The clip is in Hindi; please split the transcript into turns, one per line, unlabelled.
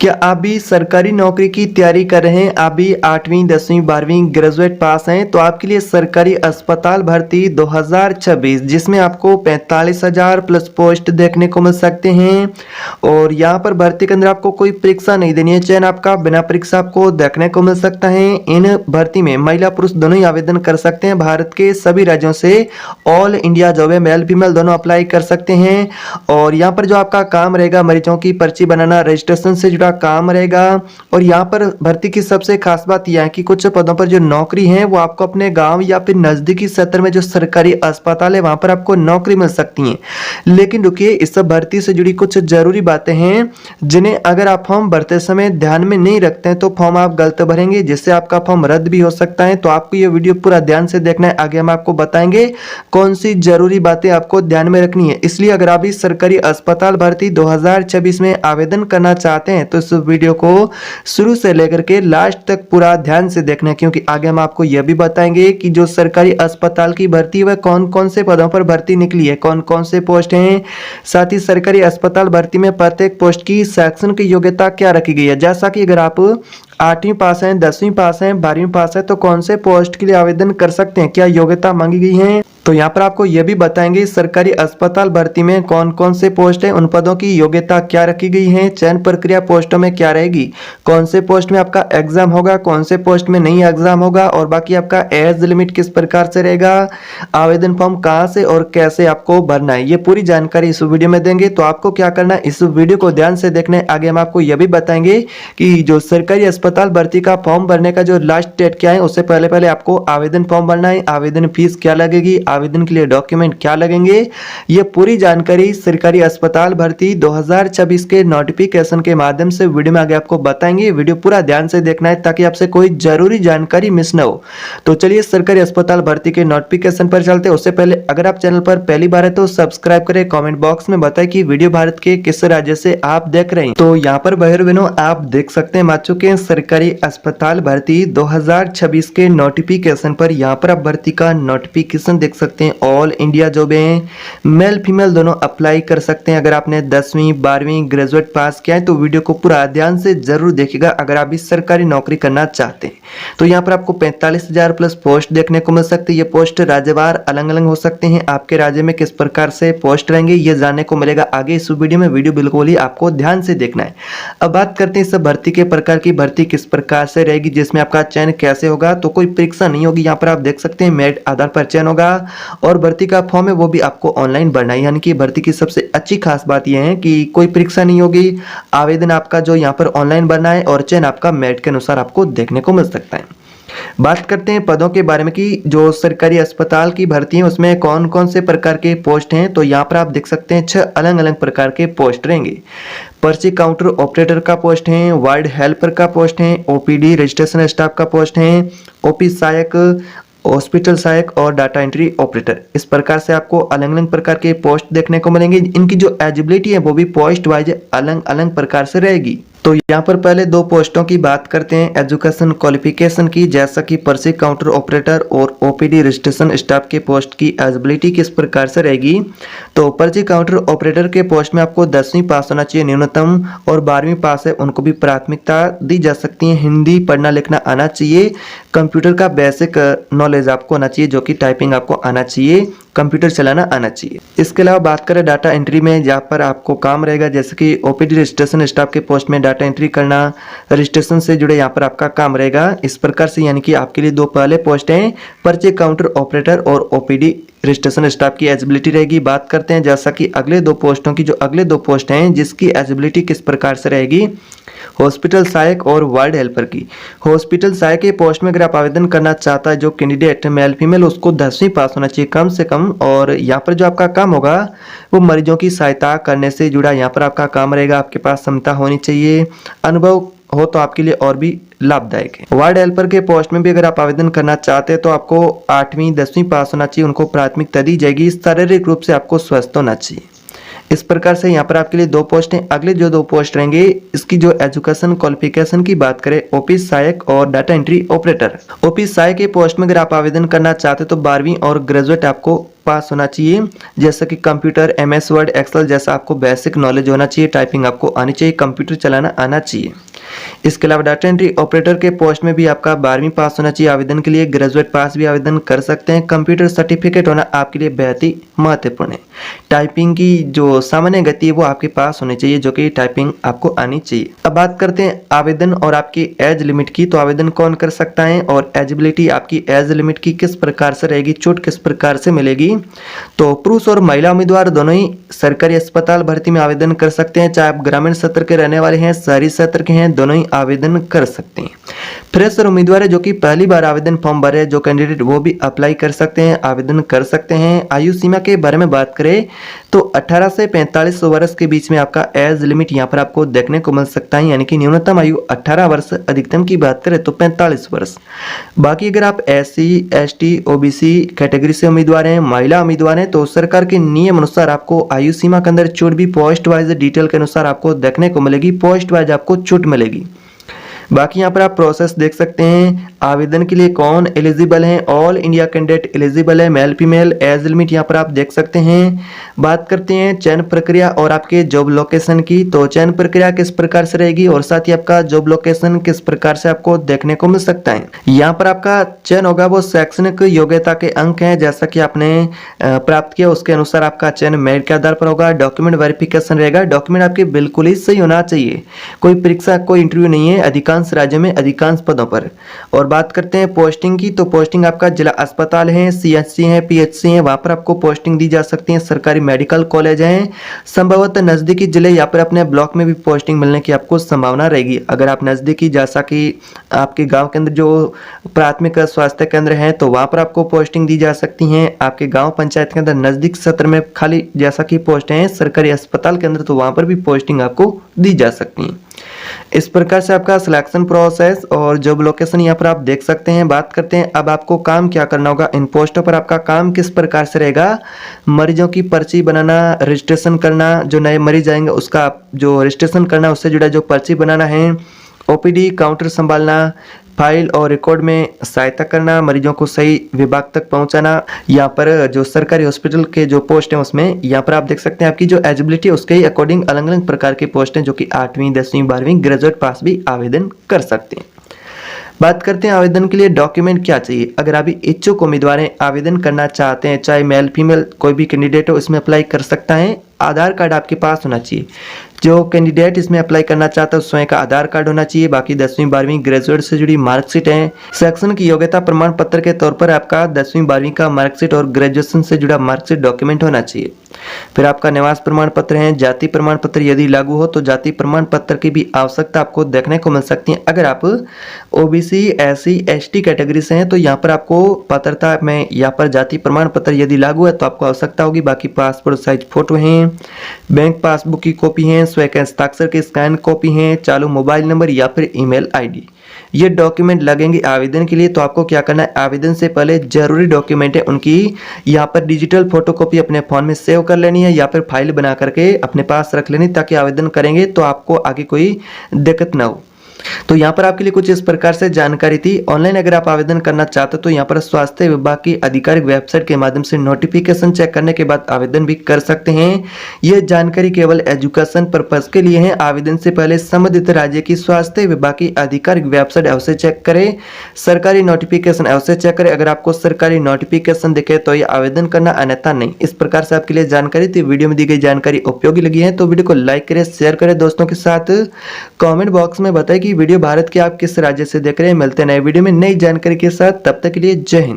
क्या आप भी सरकारी नौकरी की तैयारी कर रहे हैं? आप भी 8वीं 10वीं 12वीं ग्रेजुएट पास हैं तो आपके लिए सरकारी अस्पताल भर्ती 2026 जिसमें आपको 45,000 प्लस पोस्ट देखने को मिल सकते हैं। और यहाँ पर भर्ती के अंदर आपको कोई परीक्षा नहीं देनी है, चयन आपका बिना परीक्षा आपको देखने को मिल सकता है। इन भर्ती में महिला पुरुष दोनों ही आवेदन कर सकते हैं। भारत के सभी राज्यों से ऑल इंडिया जॉब है, मेल फीमेल दोनों अप्लाई कर सकते हैं। और यहाँ पर जो आपका काम रहेगा, मरीजों की पर्ची बनाना, रजिस्ट्रेशन से जुड़ा काम रहेगा। और यहाँ पर भर्ती की सबसे खास बात यह है कि कुछ पदों पर जो नौकरी है वो आपको अपने गांव या फिर नजदीकी क्षेत्र में जो सरकारी अस्पताल है वहां पर आपको नौकरी मिल सकती है। लेकिन रुकिए, इस सब भर्ती से जुड़ी कुछ जरूरी बातें हैं जिन्हें अगर आप फॉर्म भरते समय ध्यान में नहीं रखते हैं तो फॉर्म आप गलत भरेंगे, जिससे आपका फॉर्म रद्द भी हो सकता है। तो आपको ये वीडियो पूरा ध्यान से देखना है। आगे हम आपको बताएंगे कौन सी जरूरी बातें आपको ध्यान में रखनी है। इसलिए अगर आप इस सरकारी अस्पताल भर्ती 2026 में आवेदन करना चाहते हैं तो इस वीडियो को शुरू से लेकर के लास्ट तक पूरा ध्यान से देखना है, क्योंकि आगे हम आपको यह भी बताएंगे कि जो सरकारी अस्पताल की भर्ती है वह कौन कौन से पदों पर भर्ती निकली है, कौन कौन से पोस्ट हैं। साथ ही सरकारी अस्पताल भर्ती में प्रत्येक पोस्ट की शैक्षणिक योग्यता क्या रखी गई है। जैसा कि अगर आप 8वीं पास हैं, 10वीं पास हैं, 12वीं पास है तो कौन से पोस्ट के लिए आवेदन कर सकते हैं, क्या योग्यता मांगी गई है। तो यहाँ पर आपको यह भी बताएंगे सरकारी अस्पताल भर्ती में कौन कौन से पोस्ट है, उन पदों की योग्यता क्या रखी गई है, चयन प्रक्रिया पोस्टों में क्या रहेगी, कौन से पोस्ट में आपका एग्जाम होगा, कौन से पोस्ट में नहीं एग्जाम होगा, और बाकी आपका एज लिमिट किस प्रकार से रहेगा, आवेदन फॉर्म कहाँ से और कैसे आपको भरना है, ये पूरी जानकारी इस वीडियो में देंगे। तो आपको क्या करना है, इस वीडियो को ध्यान से देखना है। आगे हम आपको यह भी बताएंगे कि जो सरकारी अस्पताल भर्ती का फॉर्म भरने का जो लास्ट डेट क्या है, उससे पहले आपको आवेदन फॉर्म भरना है, आवेदन फीस क्या लगेगी, आवेदन के लिए डॉक्यूमेंट क्या लगेंगे, ये पूरी जानकारी सरकारी अस्पताल भर्ती 2026 के नोटिफिकेशन के माध्यम से वीडियो में आगे आपको बताएंगे। वीडियो पूरा ध्यान से देखना है ताकि आपसे कोई जरूरी जानकारी मिस ना हो। तो चलिए सरकारी अस्पताल भर्ती के नोटिफिकेशन पर चलते हैं। उससे पहले अगर आप चैनल पर पहली बार है तो सब्सक्राइब करें, कमेंट बॉक्स में बताएं कि वीडियो भारत के किस राज्य से आप देख रहे हैं। तो यहाँ पर बहनों आप देख सकते हैं, आ चुके हैं सरकारी अस्पताल भर्ती 2026 के नोटिफिकेशन पर। यहाँ पर आप भर्ती का नोटिफिकेशन देख सकते हैं। ऑल इंडिया जॉब है, मेल फीमेल दोनों अप्लाई कर सकते हैं। अगर आपने 10वीं 12वीं ग्रेजुएट पास किया है तो वीडियो को पूरा ध्यान से जरूर देखिएगा अगर आप भी सरकारी नौकरी करना चाहते हैं। तो यहाँ पर आपको 45,000 प्लस पोस्ट देखने को मिल सकती है। ये पोस्ट राज्यवार अलग अलग हो सकते हैं। आपके राज्य में किस प्रकार से पोस्ट रहेंगे ये जानने को मिलेगा आगे इस वीडियो में। वीडियो बिल्कुल ही आपको ध्यान से देखना है। अब बात करते हैं इस भर्ती के प्रकार की, भर्ती किस प्रकार से रहेगी, जिसमें आपका चयन कैसे होगा। तो कोई परीक्षा नहीं होगी, यहाँ पर आप देख सकते हैं मेरिट आधार पर चयन होगा। और भर्ती का फॉर्म है वो भी आपको ऑनलाइन भरना है। यानी कि भर्ती की सबसे अच्छी खास बात यह है कि कोई परीक्षा नहीं होगी, आवेदन आपका जो यहाँ पर ऑनलाइन भरना है और चयन आपका मेरिट के अनुसार आपको देखने को मिल सकता है। बात करते हैं पदों के बारे में कि जो सरकारी अस्पताल की भर्ती है उसमें कौन कौन से प्रकार के पोस्ट हैं। तो यहाँ पर आप देख सकते हैं 6 अलग अलग प्रकार के पोस्ट रहेंगे। पर्ची काउंटर ऑपरेटर का पोस्ट है, वार्ड हेल्पर का पोस्ट है, ओपीडी रजिस्ट्रेशन स्टाफ का पोस्ट है, ओपी सहायक, हॉस्पिटल सहायक और डाटा एंट्री ऑपरेटर। इस प्रकार से आपको अलग अलग प्रकार के पोस्ट देखने को मिलेंगे। इनकी जो एलिजिबिलिटी है वो भी पोस्ट वाइज अलग अलग प्रकार से रहेगी। तो यहाँ पर पहले 2 पोस्टों की बात करते हैं एजुकेशन क्वालिफिकेशन की, जैसा कि पर्ची काउंटर ऑपरेटर और ओपीडी रजिस्ट्रेशन स्टाफ के पोस्ट की एलिजिबिलिटी किस प्रकार से रहेगी। तो पर्ची काउंटर ऑपरेटर के पोस्ट में आपको 10वीं पास होना चाहिए न्यूनतम, और 12वीं पास है उनको भी प्राथमिकता दी जा सकती है। हिंदी पढ़ना लिखना आना चाहिए, कंप्यूटर का बेसिक नॉलेज आपको आना चाहिए, जो कि टाइपिंग आपको आना चाहिए, कंप्यूटर चलाना आना चाहिए। इसके अलावा बात करें डाटा एंट्री में, जहाँ पर आपको काम रहेगा जैसे कि ओपीडी रजिस्ट्रेशन स्टाफ के पोस्ट में डाटा एंट्री करना, रजिस्ट्रेशन से जुड़े यहाँ पर आपका काम रहेगा। इस प्रकार से यानी कि आपके लिए 2 पहले पोस्ट हैं, पर्ची काउंटर ऑपरेटर और ओपीडी रजिस्ट्रेशन स्टाफ की एलिजिबिलिटी रहेगी। बात करते हैं जैसा कि अगले 2 पोस्टों की, जो अगले 2 पोस्ट हैं जिसकी एलिजिबिलिटी किस प्रकार से रहेगी, हॉस्पिटल सहायक और वार्ड हेल्पर की। हॉस्पिटल सहायक के पोस्ट में अगर आप आवेदन करना चाहता है जो कैंडिडेट मेल फीमेल, उसको 10वीं पास होना चाहिए कम से कम। और यहाँ पर जो आपका काम होगा वो मरीजों की सहायता करने से जुड़ा यहाँ पर आपका काम रहेगा। आपके पास क्षमता होनी चाहिए, अनुभव हो तो आपके लिए और भी लाभदायक है। वार्ड हेल्पर के पोस्ट में भी अगर आप आवेदन करना चाहते हैं तो आपको 8वीं 10वीं पास होना चाहिए, उनको प्राथमिकता दी जाएगी। शारीरिक रूप से आपको स्वस्थ होना चाहिए। इस प्रकार से यहाँ पर आपके लिए 2 पोस्ट हैं। अगले जो 2 पोस्ट रहेंगे, इसकी जो एजुकेशन क्वालिफिकेशन की बात करें, ऑफिस सहायक और डाटा एंट्री ऑपरेटर। ऑफिस सहायक के पोस्ट में अगर आप आवेदन करना चाहते हो तो 12वीं और ग्रेजुएट आपको पास होना चाहिए, जैसा कि कंप्यूटर, MS वर्ड, एक्सेल जैसा आपको बेसिक नॉलेज होना चाहिए, टाइपिंग आपको आनी चाहिए, कंप्यूटर चलाना आना चाहिए। इसके अलावा डाटा एंट्री ऑपरेटर के पोस्ट में भी आपका 12वीं पास होना चाहिए आवेदन के लिए, ग्रेजुएट पास भी आवेदन कर सकते हैं। कंप्यूटर सर्टिफिकेट होना आपके लिए बेहद ही महत्वपूर्ण है। टाइपिंग की जो सामान्य गति है वो आपके पास होनी चाहिए, जो कि टाइपिंग आपको आनी चाहिए। अब बात करते हैं आवेदन और आपकी एज लिमिट की। तो आवेदन कौन कर सकता है और एलिजिबिलिटी आपकी एज लिमिट की किस प्रकार से रहेगी, छूट किस प्रकार से मिलेगी। तो पुरुष और महिला उम्मीदवार दोनों ही सरकारी अस्पताल भर्ती में आवेदन कर सकते हैं, चाहे आप ग्रामीण क्षेत्र के रहने वाले हैं, शहरी क्षेत्र के हैं, दोनों ही आवेदन कर सकते हैं। फ्रेशर उम्मीदवार है जो कि पहली बार आवेदन फॉर्म भरे जो कैंडिडेट, वो भी अप्लाई कर सकते हैं, आवेदन कर सकते हैं। आयु सीमा के बारे में बात करें तो 18 से 45 वर्ष के बीच में आपका एज लिमिट यहाँ पर आपको देखने को मिल सकता है, यानी कि न्यूनतम आयु 18 वर्ष, अधिकतम की बात करें तो 45 वर्ष। बाकी अगर आप SC, ST, OBC कैटेगरी से उम्मीदवार हैं, महिला उम्मीदवार हैं, तो सरकार के नियम अनुसार आपको आयु सीमा के अंदर छूट भी पोस्ट वाइज डिटेल के अनुसार आपको देखने को मिलेगी, पोस्ट वाइज आपको छूट मिलेगी। बाकी यहाँ पर आप प्रोसेस देख सकते हैं, आवेदन के लिए कौन एलिजिबल है, ऑल इंडिया कैंडिडेट एलिजिबल है, मेल फीमेल, एज लिमिट यहाँ पर आप देख सकते हैं। बात करते हैं चयन प्रक्रिया और आपके जॉब लोकेशन की। तो चयन प्रक्रिया किस प्रकार से रहेगी और साथ ही आपका जॉब लोकेशन किस प्रकार से आपको देखने को मिल सकता है। यहाँ पर आपका चयन होगा वो शैक्षणिक योग्यता के अंक हैं जैसा कि आपने प्राप्त किया, उसके अनुसार आपका चयन मेरिट के आधार पर होगा। डॉक्यूमेंट वेरिफिकेशन रहेगा, डॉक्यूमेंट आपके बिल्कुल ही सही होना चाहिए, कोई परीक्षा कोई इंटरव्यू नहीं है अधिकांश राज्यों में अधिकांश पदों पर। और बात करते हैं पोस्टिंग की, तो पोस्टिंग आपका जिला अस्पताल है, CHC है, PHC है, वहां पर आपको पोस्टिंग दी जा सकती है। सरकारी मेडिकल कॉलेज हैं, संभवतः नजदीकी जिले या फिर अपने ब्लॉक में भी पोस्टिंग मिलने की आपको संभावना रहेगी। अगर आप नजदीकी जैसा कि आपके गांव के अंदर जो प्राथमिक स्वास्थ्य केंद्र है तो वहां पर आपको पोस्टिंग दी जा सकती है। आपके गाँव पंचायत के अंदर नजदीक क्षेत्र में खाली जैसा कि पोस्ट है सरकारी अस्पताल के अंदर, तो वहां पर भी पोस्टिंग आपको दी जा सकती है। इस प्रकार से आपका सिलेक्शन प्रोसेस और जॉब लोकेशन यहाँ पर आप देख सकते हैं। बात करते हैं अब आपको काम क्या करना होगा इन पोस्टों पर। आपका काम किस प्रकार से रहेगा, मरीजों की पर्ची बनाना, रजिस्ट्रेशन करना, जो नए मरीज आएंगे उसका जो रजिस्ट्रेशन करना, उससे जुड़ा जो पर्ची बनाना है, OPD काउंटर संभालना, फाइल और रिकॉर्ड में सहायता करना, मरीजों को सही विभाग तक पहुंचाना। यहाँ पर जो सरकारी हॉस्पिटल के जो पोस्ट हैं उसमें यहाँ पर आप देख सकते हैं आपकी जो एलिजिबिलिटी उसके ही अकॉर्डिंग अलग अलग प्रकार के पोस्ट हैं, जो कि 8वीं, 10वीं, 12वीं ग्रेजुएट पास भी आवेदन कर सकते हैं। बात करते हैं आवेदन के लिए डॉक्यूमेंट क्या चाहिए। अगर अभी इच्छुक उम्मीदवार हैं, आवेदन करना चाहते हैं, चाहे मेल फीमेल कोई भी कैंडिडेट हो इसमें अप्लाई कर सकता है। आधार कार्ड आपके पास होना चाहिए, जो कैंडिडेट इसमें अप्लाई करना चाहता है स्वयं का आधार कार्ड होना चाहिए। बाकी 10वीं 12वीं ग्रेजुएट से जुड़ी मार्कशीट है। शैक्षणिक योग्यता प्रमाण पत्र के तौर पर आपका 10वीं 12वीं का मार्कशीट और ग्रेजुएशन से जुड़ा मार्कशीट डॉक्यूमेंट होना चाहिए। फिर आपका निवास प्रमाण पत्र है, जाति प्रमाण पत्र यदि लागू हो तो जाति प्रमाण पत्र की भी आवश्यकता आपको देखने को मिल सकती है। अगर आप OBC, SC, ST कैटेगरी से हैं तो यहाँ पर आपको पात्रता में यहाँ पर जाति प्रमाण पत्र यदि लागू है तो आपको आवश्यकता होगी। बाकी पासपोर्ट साइज फोटो हैं, बैंक पासबुक की कॉपी है, स्वयं के हस्ताक्षर की स्कैन कॉपी है, चालू मोबाइल नंबर या फिर ईमेल ID, ये डॉक्यूमेंट लगेंगे आवेदन के लिए। तो आपको क्या करना है, आवेदन से पहले जरूरी डॉक्यूमेंट है उनकी यहाँ पर डिजिटल फोटोकॉपी अपने फोन में सेव कर लेनी है या फिर फाइल बना करके अपने पास रख लेनी, ताकि आवेदन करेंगे तो आपको आगे कोई दिक्कत ना हो। तो यहाँ पर आपके लिए कुछ इस प्रकार से जानकारी थी। ऑनलाइन अगर आप आवेदन करना चाहते हो तो यहाँ पर स्वास्थ्य विभाग की आधिकारिक वेबसाइट के माध्यम से नोटिफिकेशन चेक करने के बाद आवेदन भी कर सकते हैं। यह जानकारी केवल एजुकेशन पर्पज के लिए है। आवेदन से पहले संबंधित राज्य की स्वास्थ्य विभाग की आधिकारिक वेबसाइट अवश्य चेक करें, सरकारी नोटिफिकेशन अवश्य चेक करें। अगर आपको सरकारी नोटिफिकेशन दिखे तो ये आवेदन करना, अन्यथा नहीं। इस प्रकार से आपके लिए जानकारी थी। वीडियो में दी गई जानकारी उपयोगी लगी है तो वीडियो को लाइक करें, शेयर करें दोस्तों के साथ। कमेंट बॉक्स में बताएं कि वीडियो भारत के आप किस राज्य से देख रहे हैं। मिलते हैं नए वीडियो में नई जानकारी के साथ, तब तक के लिए जय हिंद।